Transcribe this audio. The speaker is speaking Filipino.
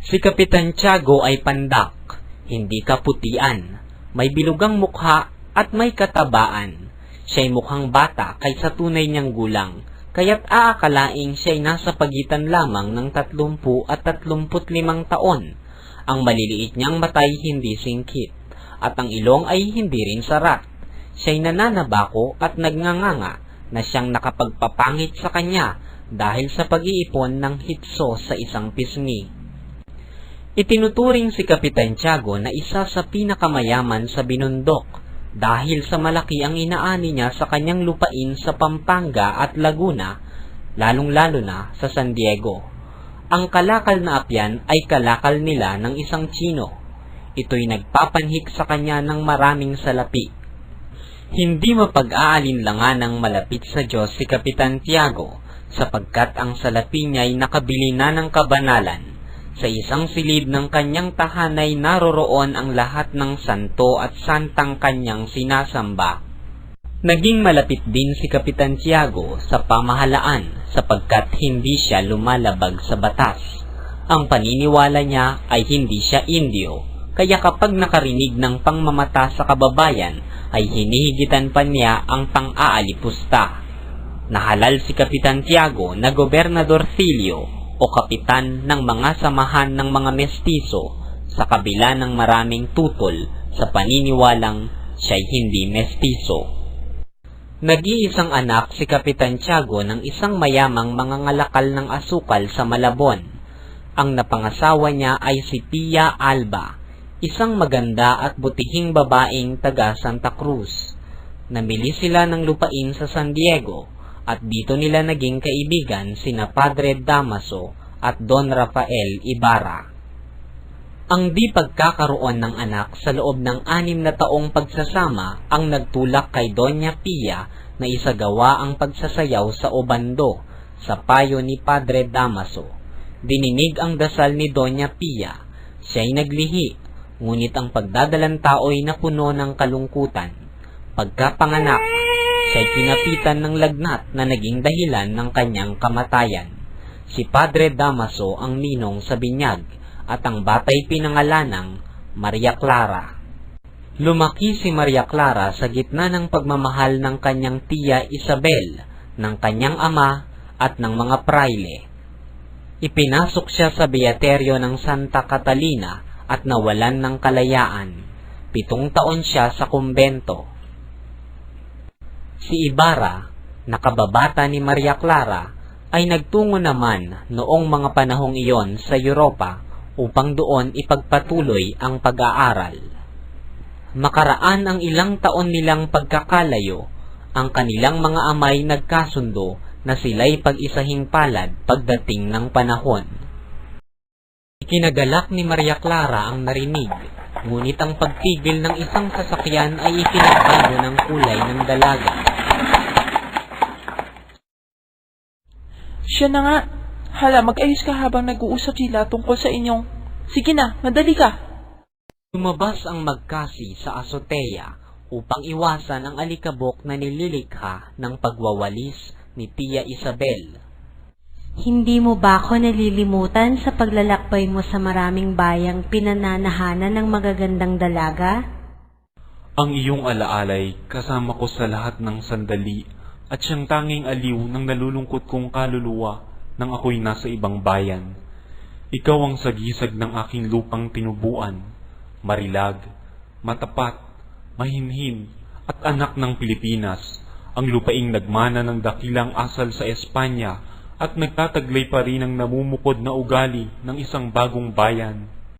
Si Kapitan Tiago ay pandak, hindi kaputian, may bilugang mukha at may katabaan. Siya'y mukhang bata kaysa tunay niyang gulang, kaya't aakalaing siya'y nasa pagitan lamang ng 30 at 35 taon. Ang maliliit niyang matay hindi singkit, at ang ilong ay hindi rin sarat. Siya'y nananabako at nagnganganga na siyang nakapagpapangit sa kanya dahil sa pag-iipon ng hitso sa isang pisngi. Itinuturing si Kapitan Tiago na isa sa pinakamayaman sa Binundok dahil sa malaki ang inaani niya sa kanyang lupain sa Pampanga at Laguna, lalong-lalo na sa San Diego. Ang kalakal na apyan ay kalakal nila ng isang Tsino. Ito'y nagpapanhik sa kanya ng maraming salapi. Hindi mapag-aalinlangan ng malapit sa Diyos si Kapitan Tiago sapagkat ang salapi niya'y nakabili na ng kabanalan. Sa isang silid ng kanyang tahanay naroroon ang lahat ng santo at santang kanyang sinasamba. Naging malapit din si Kapitan Tiago sa pamahalaan sapagkat hindi siya lumalabag sa batas. Ang paniniwala niya ay hindi siya Indio, kaya kapag nakarinig ng pangmamata sa kababayan ay hinihigitan pa niya ang pang-aalipusta. Nahalal si Kapitan Tiago na Gobernador Filio o kapitan ng mga samahan ng mga mestizo sa kabila ng maraming tutol sa paniniwalang siya'y hindi mestizo. Nag-iisang anak si Kapitan Tiago ng isang mayamang mangangalakal ng asukal sa Malabon. Ang napangasawa niya ay si Pia Alba, isang maganda at butihing babaeng taga Santa Cruz. Namili sila ng lupain sa San Diego at dito nila naging kaibigan sina Padre Damaso at Don Rafael Ibarra. Ang di pagkakaroon ng anak sa loob ng 6 na taong pagsasama ang nagtulak kay Doña Pia na isagawa ang pagsasayaw sa Obando sa payo ni Padre Damaso. Dininig ang dasal ni Doña Pia. Siya'y naglihi, ngunit ang pagdadalang tao'y napuno ng kalungkutan. Pagkapanganak, siya'y pinapitan ng lagnat na naging dahilan ng kanyang kamatayan. Si Padre Damaso ang ninong sa binyag at ang batay pinangalanang Maria Clara. Lumaki si Maria Clara sa gitna ng pagmamahal ng kanyang tiya Isabel, ng kanyang ama at ng mga praile. Ipinasok siya sa beaterio ng Santa Catalina at nawalan ng kalayaan. 7 taon siya sa kumbento. Si Ibarra, nakababata ni Maria Clara, ay nagtungo naman noong mga panahong iyon sa Europa upang doon ipagpatuloy ang pag-aaral. Makaraan ang ilang taon nilang pagkakalayo, ang kanilang mga amay nagkasundo na sila'y pag-isahing palad pagdating ng panahon. Ikinagalak ni Maria Clara ang narinig, ngunit ang pagtigil ng isang sasakyan ay ipinagbago ng kulay ng dalaga. Siya na nga. Hala, mag-ayos ka habang nag-uusap sila tungkol sa inyong... Sige na, madali ka. Lumabas ang magkasi sa azotea upang iwasan ang alikabok na nililikha ng pagwawalis ni Tia Isabel. Hindi mo ba ako nalilimutan sa paglalakbay mo sa maraming bayang pinananahanan ng magagandang dalaga? Ang iyong alaalay kasama ko sa lahat ng sandali at siyang tanging aliw ng nalulungkot kong kaluluwa nang ako'y nasa ibang bayan. Ikaw ang sagisag ng aking lupang tinubuan, marilag, matapat, mahinhin, at anak ng Pilipinas, ang lupaing nagmana ng dakilang asal sa Espanya at nagtataglay pa rin ang namumukod na ugali ng isang bagong bayan.